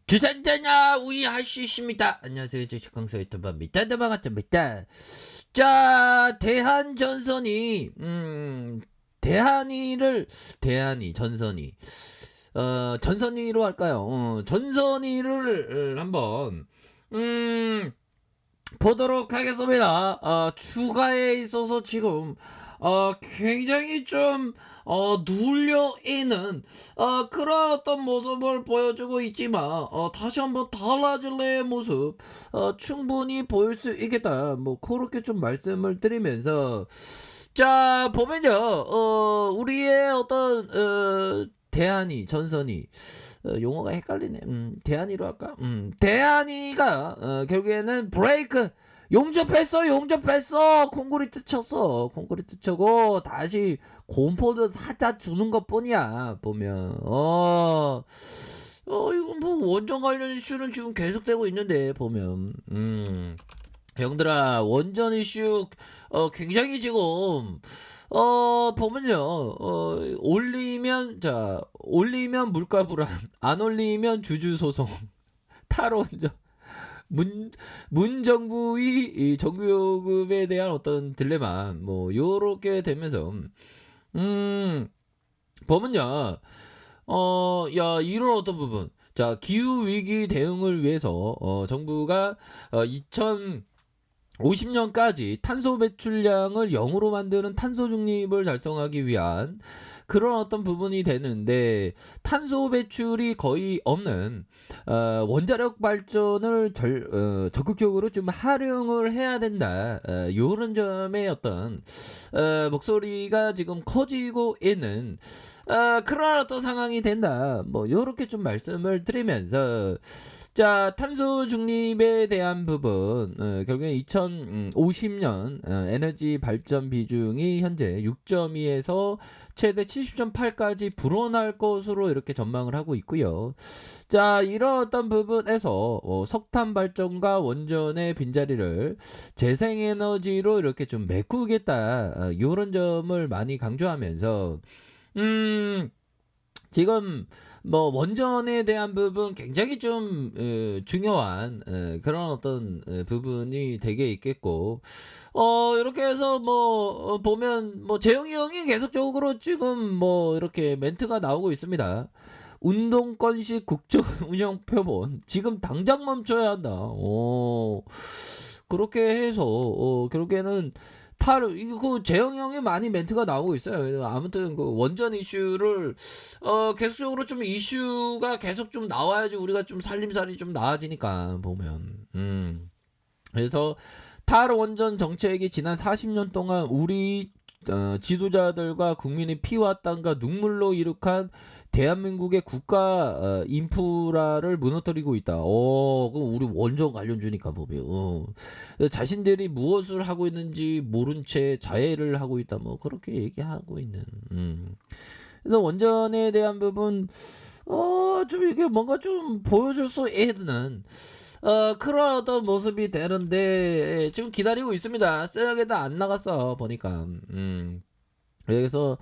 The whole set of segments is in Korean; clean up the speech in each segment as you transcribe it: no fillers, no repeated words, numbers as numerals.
주산자냐 우리 할 수 있습니다. 안녕하세요. 주식강사 유튜버입니다. 반갑습니다. 자, 대한전선이 대한이 전선이 전선이로 할까요? 전선이를 한번 보도록 하겠습니다. 추가에 있어서 지금 굉장히 좀 눌려 있는 그런 어떤 모습을 보여주고 있지만 다시 한번 달라질래의 모습 충분히 보일 수 있겠다. 뭐 그렇게 좀 말씀을 드리면서 자 보면요, 우리의 어떤 대한이 전선이 용어가 헷갈리네. 대한이로 할까? 대한이가 결국에는 브레이크 용접했어. 콘크리트 쳤어. 콘크리트 쳐고 다시 공포도 살짝 주는 것 뿐이야. 보면 이거 뭐 원전 관련 이슈는 지금 계속되고 있는데 보면 형들아, 원전 이슈 굉장히 지금 보면요, 올리면 물가 불안, 안 올리면 주주 소송, 탈원전, 문정부의 이 정규요금에 대한 어떤 딜레마, 뭐 요렇게 되면서 보면요, 이런 어떤 부분, 자 기후 위기 대응을 위해서 정부가 2050년까지 탄소 배출량을 0으로 만드는 탄소 중립을 달성하기 위한 그런 어떤 부분이 되는데, 탄소 배출이 거의 없는 원자력 발전을 적극적으로 좀 활용을 해야 된다. 요런 점의 어떤 목소리가 지금 커지고 있는 그런 어떤 상황이 된다. 뭐 요렇게 좀 말씀을 드리면서, 자 탄소 중립에 대한 부분, 결국에 2050년 에너지 발전 비중이 현재 6.2에서 최대 70.8까지 불어날 것으로 이렇게 전망을 하고 있고요. 자 이런 어떤 부분에서 석탄 발전과 원전의 빈자리를 재생에너지로 이렇게 좀 메꾸겠다, 이런 점을 많이 강조하면서 지금 뭐 원전에 대한 부분 굉장히 좀 중요한 그런 어떤 부분이 되게 있겠고, 이렇게 해서 뭐 보면 뭐 재영이 형이 계속적으로 지금 뭐 이렇게 멘트가 나오고 있습니다. 운동권식 국정 운영 표본 지금 당장 멈춰야 한다. 그렇게 해서 결국에는 이거 재영이 형이 많이 멘트가 나오고 있어요. 아무튼 그 원전 이슈를 계속적으로 좀 이슈가 계속 좀 나와야지 우리가 좀 살림살이 좀 나아지니까 보면. 그래서 탈원전 정책이 지난 40년 동안 우리 지도자들과 국민의 피와 땀과 눈물로 이룩한 대한민국의 국가 인프라를 무너뜨리고 있다. 그럼 우리 원전 관련주니까 보면 자신들이 무엇을 하고 있는지 모른 채 자해를 하고 있다. 뭐 그렇게 얘기하고 있는. 그래서 원전에 대한 부분 좀 이게 뭔가 좀 보여줄 수 있는 그런 어떤 모습이 되는데 지금 기다리고 있습니다. 쎄하게도 안 나갔어 보니까. 그래서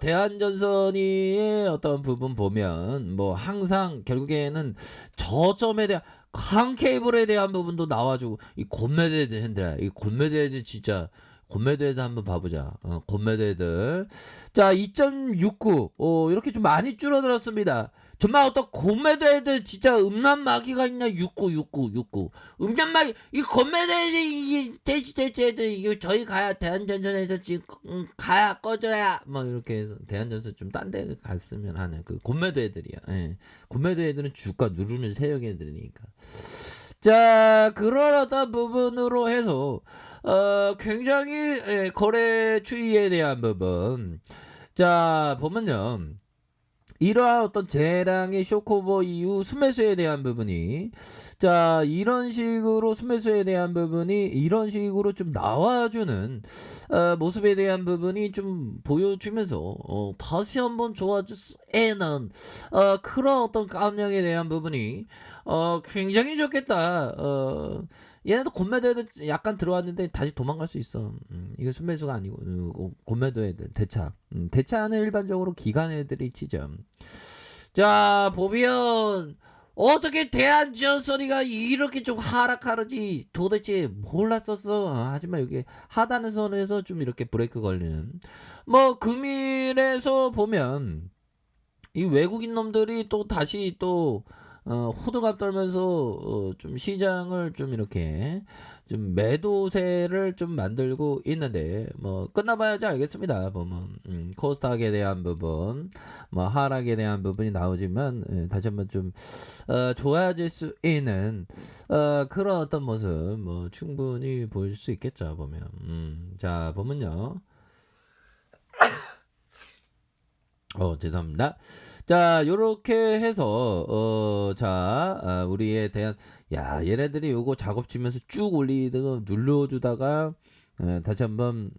대한전선이의 어떤 부분 보면 뭐 항상 결국에는 저점에 대한 강 케이블에 대한 부분도 나와주고, 이 곤매대들 핸들아, 이 곤매대들 진짜 곤매대들 한번 봐보자. 곤매대들 자 2.69 이렇게 좀 많이 줄어들었습니다. 정말 어떤 곤매대들 진짜 음란마귀가 있냐. 69 음란마귀 이 곤매대들 이 돼지 애들 이거 저희 가야 대한전선에서 지금 가야 꺼져야 뭐 이렇게 해서 대한전선 좀 딴 데 갔으면 하는 그 곤매도 애들이야. 예. 곤매도 애들은 주가 누르는 세력 애들이니까. 자 그런 어떤 부분으로 해서 굉장히 거래 추이에 대한 부분, 자 보면요, 이러한 어떤 재량의 쇼크오버 이후 순매수에 대한 부분이, 자 이런 식으로 순매수에 대한 부분이 이런 식으로 좀 나와주는 모습에 대한 부분이 좀 보여주면서 다시 한번 좋아질 수 있는 그런 어떤 감량에 대한 부분이 굉장히 좋겠다. 얘네도 곤매도에도 약간 들어왔는데 다시 도망갈 수 있어. 이거 순매수가 아니고 곤매도에 대차. 대차는 일반적으로 기관 애들이 치죠. 자 보면 어떻게 대한지원소리가 이렇게 좀 하락하는지 도대체 몰랐었어. 하지만 여기 하단의 선에서 좀 이렇게 브레이크 걸리는. 뭐 금일에서 보면 이 외국인 놈들이 또 다시 또 호들갑 떨면서 좀 시장을 좀 이렇게 좀 매도세를 좀 만들고 있는데 뭐 끝나봐야지 알겠습니다. 보면 코스닥에 대한 부분, 뭐 하락에 대한 부분이 나오지만 다시 한번 좀 좋아질 수 있는 그런 어떤 모습 뭐 충분히 보일 수 있겠죠. 보면 자 보면요. 죄송합니다. 자, 요렇게 해서, 우리에 대한, 야, 얘네들이 요거 작업치면서 쭉 올리다가 눌러주다가, 다시 한번,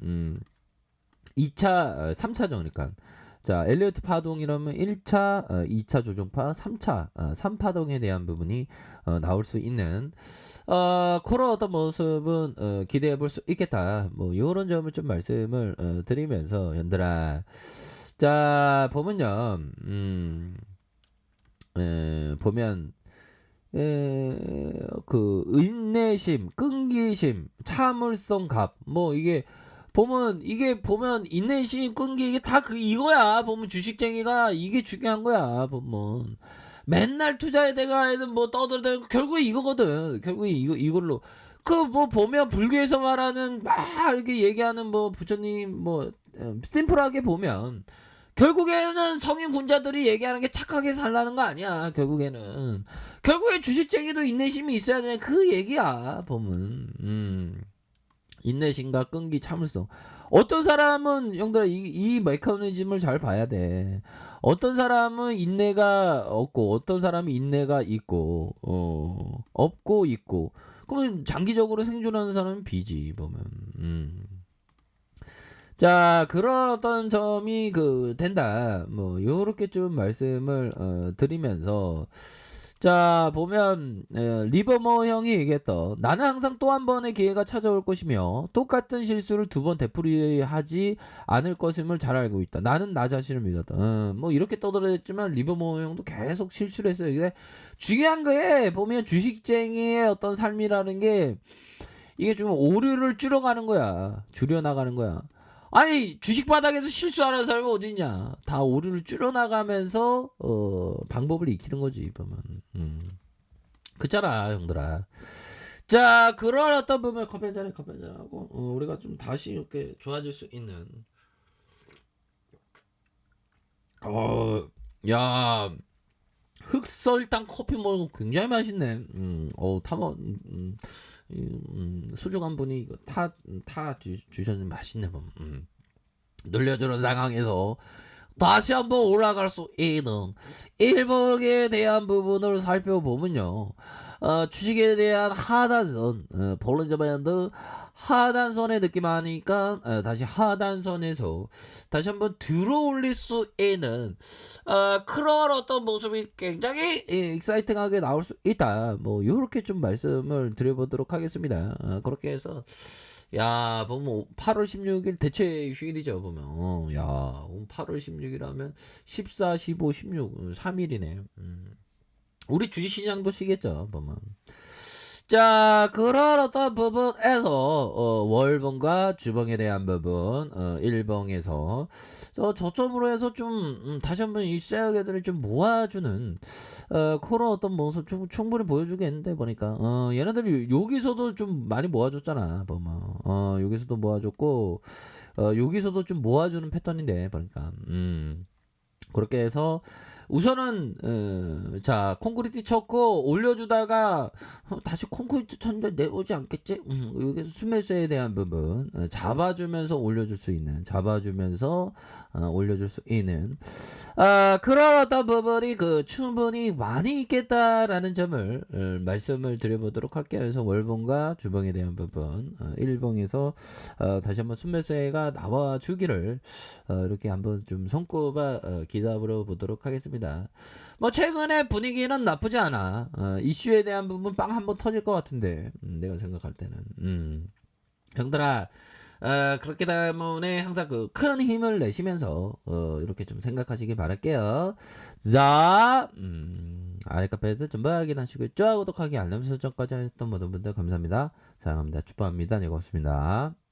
2차, 3차 정리니까. 자, 엘리어트 파동이라면 1차, 2차 조정파, 3차, 3파동에 대한 부분이, 나올 수 있는, 그런 어떤 모습은, 기대해 볼 수 있겠다. 뭐, 요런 점을 좀 말씀을, 드리면서, 연들아. 자, 보면요, 보면, 그, 인내심, 끈기심, 참을성 갑, 뭐, 이게 보면, 인내심, 끈기, 이게 다 이거야. 보면 주식쟁이가 이게 중요한 거야. 보면. 맨날 투자에 대가 애들 뭐 떠들어대고, 결국에 이거거든. 결국에 이걸로. 그, 뭐, 보면, 불교에서 말하는, 막, 이렇게 얘기하는, 뭐, 부처님, 뭐, 심플하게 보면, 결국에는 성인 군자들이 얘기하는 게 착하게 살라는 거 아니야. 결국에 주식쟁이도 인내심이 있어야 되는 그 얘기야. 보면 인내심과 끈기 참을성. 어떤 사람은 형들아 이 메커니즘을 잘 봐야 돼. 어떤 사람은 인내가 없고 어떤 사람은 인내가 있고 없고 있고. 그러면 장기적으로 생존하는 사람은 비지 보면. 자, 그런 어떤 점이 된다. 뭐, 요렇게 좀 말씀을, 드리면서, 자, 보면, 리버머 형이 얘기했던, 나는 항상 또 한 번의 기회가 찾아올 것이며, 똑같은 실수를 두 번 되풀이하지 않을 것임을 잘 알고 있다. 나는 나 자신을 믿었다. 뭐, 이렇게 떠들어댔지만, 리버머 형도 계속 실수를 했어요. 이게 중요한 거에, 보면 주식쟁이의 어떤 삶이라는 게, 이게 좀 오류를 줄여가는 거야. 줄여나가는 거야. 아니 주식 바닥에서 실수하는 사람이 어딨냐. 다 오류를 줄여나가면서 방법을 익히는 거지 보면. 그잖아 형들아. 자 그런 어떤 부분 커피 한잔하고 우리가 좀 다시 이렇게 좋아질 수 있는 야 흑설탕 커피 먹는 거 굉장히 맛있네. 소중한 분이 이거 주셨는 맛있네. 늘려주는 상황에서 다시 한번 올라갈 수 있는 일봉에 대한 부분을 살펴보면요. 주식에 대한 하단선, 볼린저 밴드 하단선의 느낌 하니까 다시 하단선에서 다시 한번 들어올릴 수 있는 그런 어떤 모습이 굉장히 익사이팅하게 나올 수 있다. 뭐 이렇게 좀 말씀을 드려보도록 하겠습니다. 그렇게 해서 야 보면 8월 16일 대체 휴일이죠 보면 야 8월 16일 하면 14, 15, 16 3일이네. 우리 주식시장도 쉬겠죠 보면. 자 그런 어떤 부분에서 월봉과 주봉에 대한 부분 일봉에서 저점으로 해서 좀 다시 한번 이 쇠약애들을 좀 모아주는 그런 어떤 모습 좀 충분히 보여주겠는데 보니까 얘네들이 여기서도 좀 많이 모아줬잖아 보면 여기서도 모아줬고 여기서도 좀 모아주는 패턴인데 보니까 그렇게 해서 우선은 자 콘크리트 쳤고 올려주다가 다시 콘크리트 쳤는데 내려오지 않겠지? 여기서 스매스에 대한 부분 잡아주면서 올려줄 수 있는 잡아주면서 올려줄 수 있는 그런 어떤 부분이 충분히 많이 있겠다라는 점을 말씀을 드려보도록 할게요. 그래서 월봉과 주봉에 대한 부분 일봉에서 다시 한번 스매스가 나와주기를 이렇게 한번 좀 손꼽아 기다려 보도록 하겠습니다. 뭐 최근에 분위기는 나쁘지 않아. 이슈에 대한 부분 빵 한번 터질 것 같은데 내가 생각할 때는 형들아 그렇기 때문에 항상 그 큰 힘을 내시면서 이렇게 좀 생각하시기 바랄게요. 자, 아래 카페에서 전부 확인하시고 좋아요, 구독하기, 알람 설정까지 하셨던 모든 분들 감사합니다. 사랑합니다. 축복합니다. 네, 고맙습니다.